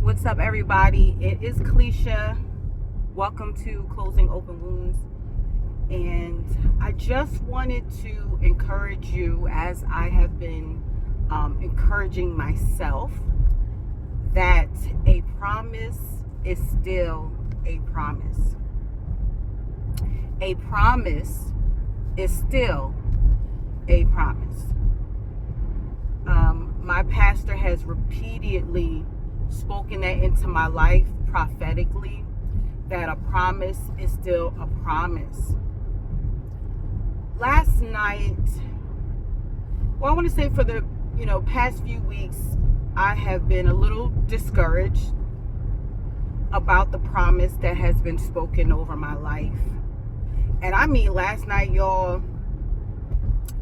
What's up, everybody? It is Kalisha. Welcome to Closing Open Wounds. And I just wanted to encourage you, as I have been encouraging myself, that a promise is still a promise. A promise is still a promise. My pastor has repeatedly spoken that into my life prophetically, that a promise is still a promise. Last night, I want to say for the past few weeks, I have been a little discouraged about the promise that has been spoken over my life. And I mean, last night, y'all,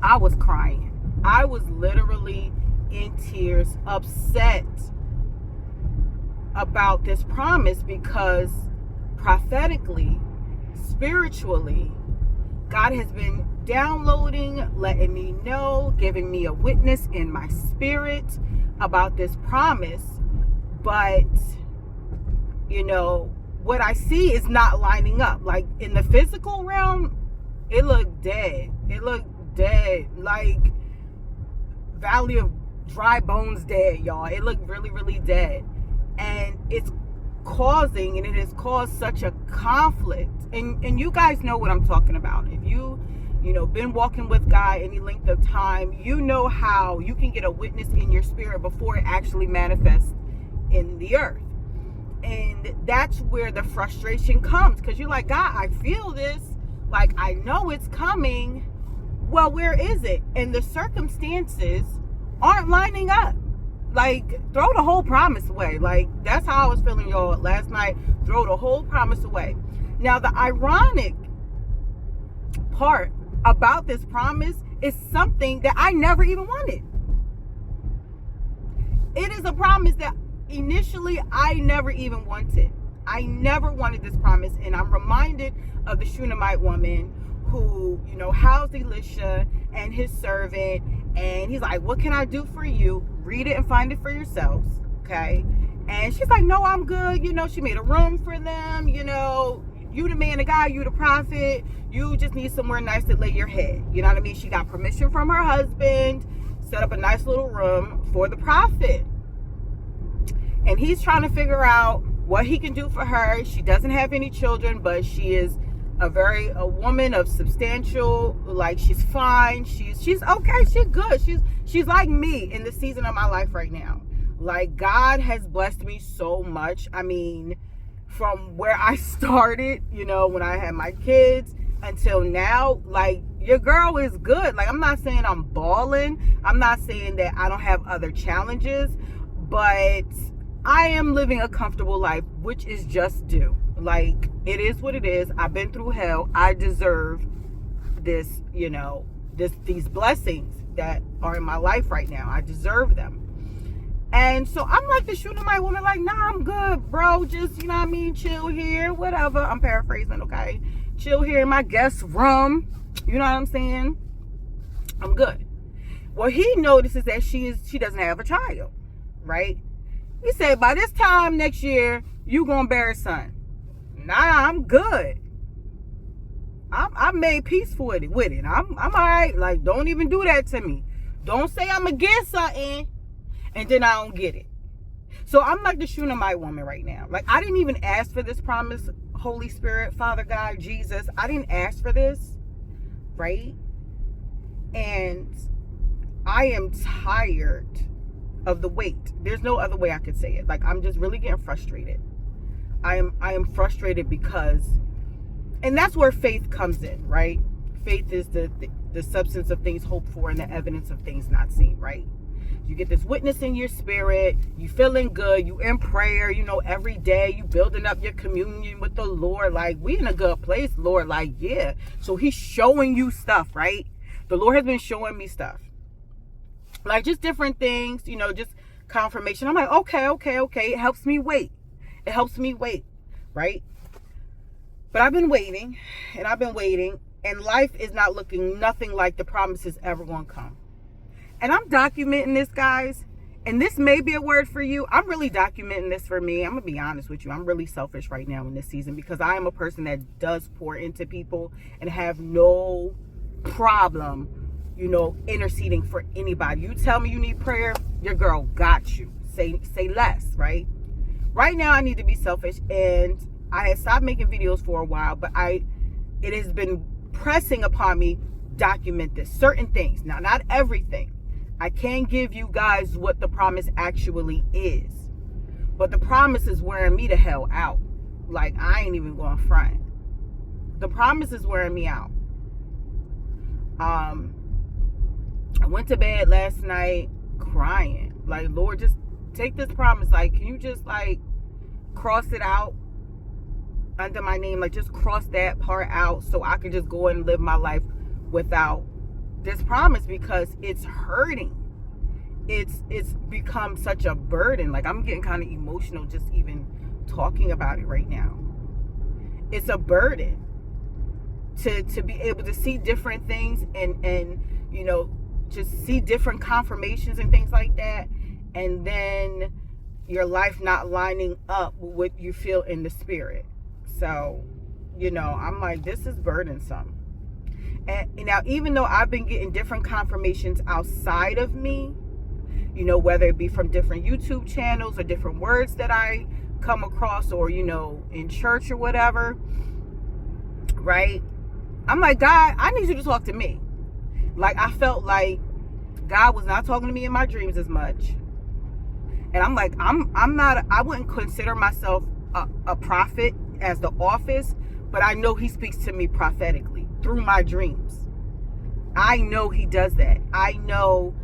I was crying. I was literally in tears, upset about this promise, because prophetically, spiritually, God has been downloading, letting me know, giving me a witness in my spirit about this promise. But what I see is not lining up. Like in the physical realm, it looked dead. Like Valley of Dry Bones dead, y'all. It looked really, really dead. And it has caused such a conflict. And you guys know what I'm talking about. If you been walking with God any length of time, you know how you can get a witness in your spirit before it actually manifests in the earth. And that's where the frustration comes, because you're like, God, I feel this, like I know it's coming. Well, where is it? And the circumstances aren't lining up. Like, throw the whole promise away. Like, that's how I was feeling, y'all, last night. Throw the whole promise away. Now, the ironic part about this promise is something that I never even wanted. It is a promise that initially I never even wanted. I never wanted this promise. And I'm reminded of the Shunammite woman who, housed Elisha and his servant. And he's like, what can I do for you? Read it and find it for yourselves. Okay. And she's like, no, I'm good. She made a room for them. You the man of God, you the prophet. You just need somewhere nice to lay your head. You know what I mean? She got permission from her husband, set up a nice little room for the prophet. And he's trying to figure out what he can do for her. She doesn't have any children, but she is a woman of substantial, like, she's fine, she's okay, she's good, she's like me in the season of my life right now. Like, God has blessed me so much. I mean, from where I started, when I had my kids until now, like, your girl is good. Like, I'm not saying I'm balling, I'm not saying that I don't have other challenges, but I am living a comfortable life, which is just due. Like, it is what it is. I've been through hell. I deserve this, these blessings that are in my life right now. I deserve them. And so I'm like the Shunammite woman, like, nah, I'm good, bro. Just, chill here, whatever. I'm paraphrasing, okay? Chill here in my guest room. You know what I'm saying? I'm good. Well, he notices that she doesn't have a child, right? He said, by this time next year, you gonna bear a son. Nah, I'm good. I made peace with it. I'm all right. Like, don't even do that to me. Don't say I'm against something and then I don't get it. So I'm like the Shunammite woman right now. Like, I didn't even ask for this promise. Holy Spirit, Father God, Jesus, I didn't ask for this, right? And I am tired of the wait. There's no other way I could say it. Like, I'm just really getting frustrated. I am frustrated because, and that's where faith comes in, right? Faith is the substance of things hoped for and the evidence of things not seen, right? You get this witness in your spirit, you feeling good, you in prayer, every day, you building up your communion with the Lord. Like, we in a good place, Lord. Like, yeah. So he's showing you stuff, right? The Lord has been showing me stuff. Like, just different things, just confirmation. I'm like, okay. It helps me wait. Right? But I've been waiting, and life is not looking nothing like the promises ever gonna come. And I'm documenting this, guys. and this may be a word for you. I'm really documenting this for me. I'm gonna be honest with you. I'm really selfish right now in this season because I am a person that does pour into people and have no problem, interceding for anybody. You tell me you need prayer, your girl got you. Say less, right? Right now I need to be selfish, and I had stopped making videos for a while, but it has been pressing upon me, document this. Certain things. Now, not everything. I can't give you guys what the promise actually is. But the promise is wearing me the hell out. Like, I ain't even going front. The promise is wearing me out. I went to bed last night crying. Like, Lord, just take this promise. Like, can you just, cross it out under my name? Like, just cross that part out so I can just go and live my life without this promise, because it's hurting. It's become such a burden. Like, I'm getting kind of emotional just even talking about it right now. It's a burden to be able to see different things and just see different confirmations and things like that, and then your life not lining up with what you feel in the spirit. So, I'm like, this is burdensome. And now, even though I've been getting different confirmations outside of me, whether it be from different YouTube channels or different words that I come across, or, in church or whatever, right? I'm like, God, I need you to talk to me. Like, I felt like God was not talking to me in my dreams as much. And I'm like, I wouldn't consider myself a prophet as the office, but I know he speaks to me prophetically through my dreams. I know he does that. I know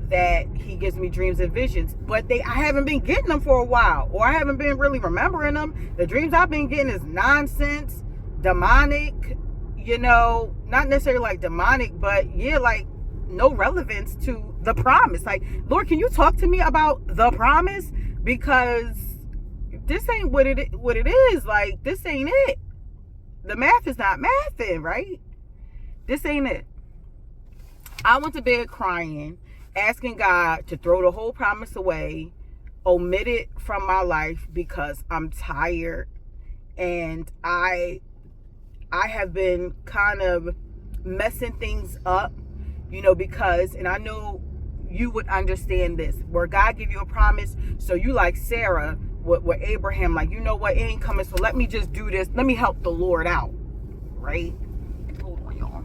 that he gives me dreams and visions, but I haven't been getting them for a while, or I haven't been really remembering them. The dreams I've been getting is nonsense, demonic, not necessarily like demonic, but like no relevance to the promise. Like, Lord, can you talk to me about the promise? Because this ain't what it is. Like, this ain't it. The math is not mathing, right? This ain't it. I went to bed crying, asking God to throw the whole promise away, omit it from my life, because I'm tired, and I have been kind of messing things up, because, and I know you would understand this, where God give you a promise, so you, like Sarah with Abraham, like, you know what, it ain't coming, so let me just do this, let me help the Lord out, right? Hold on, y'all.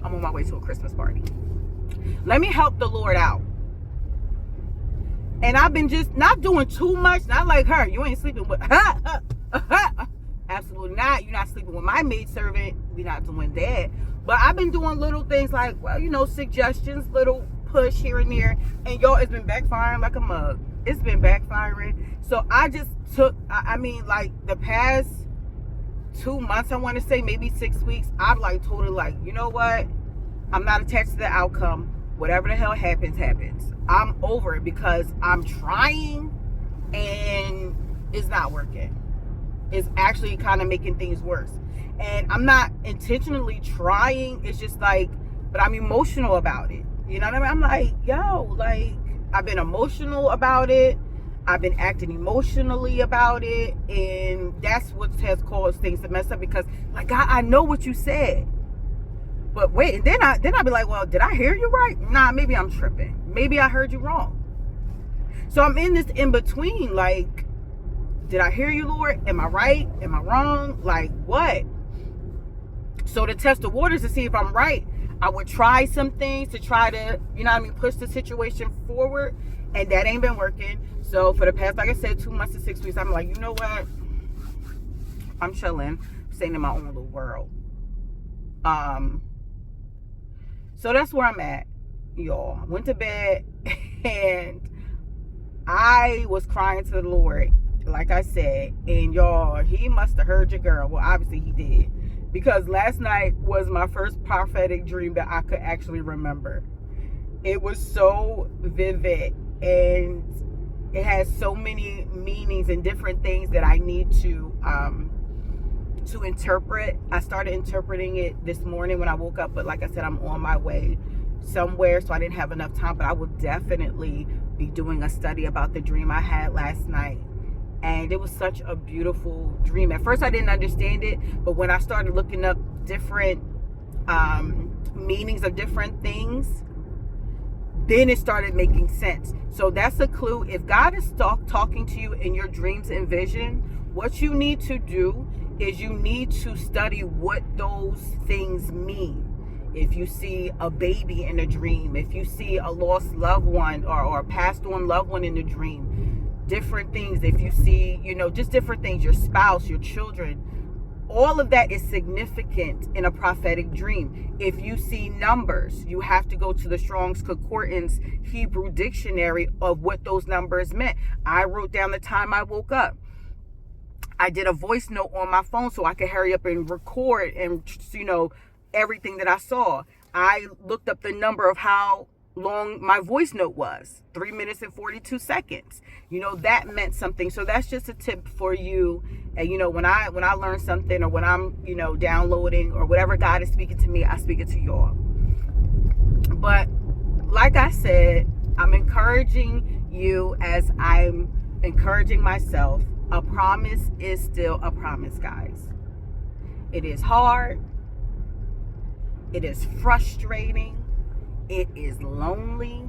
I'm on my way to a Christmas party. Let me help the Lord out. And I've been just not doing too much, not like her. You ain't sleeping with absolutely not. You're not sleeping with my maidservant. We're not doing that. But I've been doing little things like, suggestions, little push here and there. And y'all, it's been backfiring like a mug. It's been backfiring. So I just took, the past 2 months, I want to say, maybe 6 weeks, I'm totally you know what? I'm not attached to the outcome. Whatever the hell happens, happens. I'm over it, because I'm trying and it's not working. It's actually kind of making things worse. And I'm not intentionally trying. It's just but I'm emotional about it. You know what I mean? I'm like, yo, I've been emotional about it. I've been acting emotionally about it. And that's what has caused things to mess up, because God, I know what you said. But wait, and then I'll be like, well, did I hear you right? Nah, maybe I'm tripping. Maybe I heard you wrong. So I'm in this in between, did I hear you, Lord? Am I right? Am I wrong? What? So to test the waters to see if I'm right, I would try some things to try to, push the situation forward. And that ain't been working. So for the past, like I said, 2 months to 6 weeks, I'm like, you know what? I'm chilling, staying in my own little world. So that's where I'm at, y'all. I went to bed and I was crying to the Lord, like I said, and y'all, he must have heard your girl. Well, obviously he did, because last night was my first prophetic dream that I could actually remember. It was so vivid, and it has so many meanings and different things that I need to interpret. I started interpreting it this morning when I woke up, but like I said, I'm on my way somewhere, so I didn't have enough time, but I will definitely be doing a study about the dream I had last night. And it was such a beautiful dream. At first I didn't understand it, but when I started looking up different meanings of different things, then it started making sense. So that's a clue. If God is talking to you in your dreams and vision, what you need to do is you need to study what those things mean. If you see a baby in a dream, if you see a lost loved one or a passed on loved one in the dream, different things. If you see, just different things, your spouse, your children, all of that is significant in a prophetic dream. If you see numbers, you have to go to the Strong's Concordance Hebrew dictionary of what those numbers meant. I wrote down the time I woke up. I did a voice note on my phone so I could hurry up and record and, everything that I saw. I looked up the number of how long my voice note was, 3 minutes and 42 seconds. That meant something. So that's just a tip for you. And when I learn something, or when I'm downloading, or whatever God is speaking to me, I speak it to y'all. But like I said, I'm encouraging you as I'm encouraging myself. A promise is still a promise, guys. It is hard. It is frustrating. It is lonely.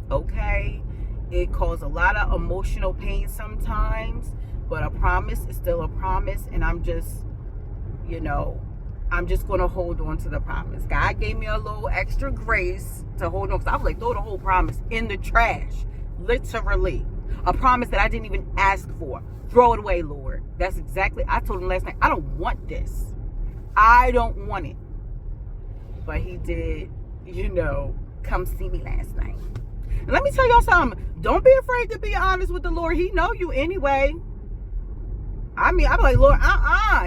Okay? It causes a lot of emotional pain sometimes, but a promise is still a promise, and I'm just going to hold on to the promise. God gave me a little extra grace to hold on, because I was like, throw the whole promise in the trash, literally. A promise that I didn't even ask for. Throw it away, Lord. That's exactly, I told him last night, I don't want this. I don't want it. But he did, come see me last night. And let me tell y'all something. Don't be afraid to be honest with the Lord. He know you anyway. I be like, Lord,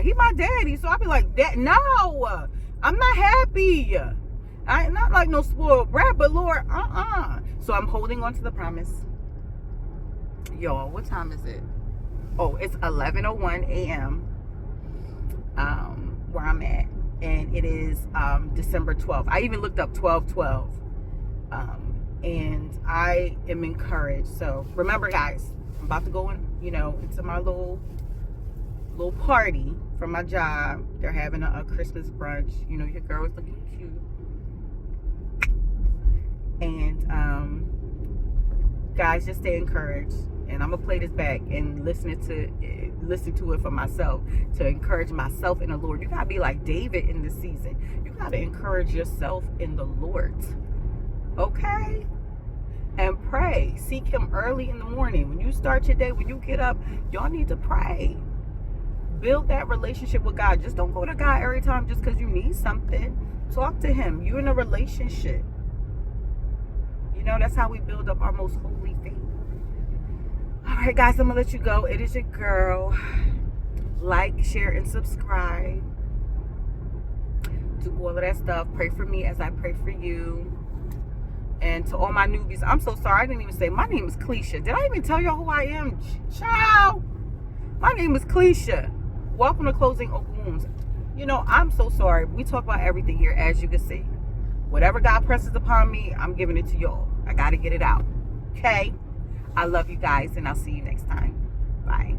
he my daddy. So I be like, no, I'm not happy. I'm not like no spoiled brat, but Lord, So I'm holding on to the promise. Y'all, what time is it? Oh, it's 11:01 a.m. Where I'm at. And it is December 12th. I even looked up 12/12. And I am encouraged. So remember, guys, I'm about to go into my little party from my job. They're having a Christmas brunch. Your girl is looking cute. And guys, just stay encouraged. And I'm gonna play this back and listen to it for myself, to encourage myself in the Lord. You gotta be like David in this season. You gotta encourage yourself in the Lord. Okay? And pray. Seek him early in the morning. When you start your day, when you get up, y'all need to pray. Build that relationship with God. Just don't go to God every time just because you need something. Talk to him. You're in a relationship. That's how we build up our most holy faith. All right, guys, I'm going to let you go. It is your girl. Like, share, and subscribe. Do all of that stuff. Pray for me as I pray for you. And to all my newbies, I'm so sorry. I didn't even say my name is Cleisha. Did I even tell y'all who I am? Ciao. My name is Cleisha. Welcome to Closing Open Wounds. I'm so sorry. We talk about everything here, as you can see. Whatever God presses upon me, I'm giving it to y'all. I got to get it out. Okay? I love you guys, and I'll see you next time. Bye.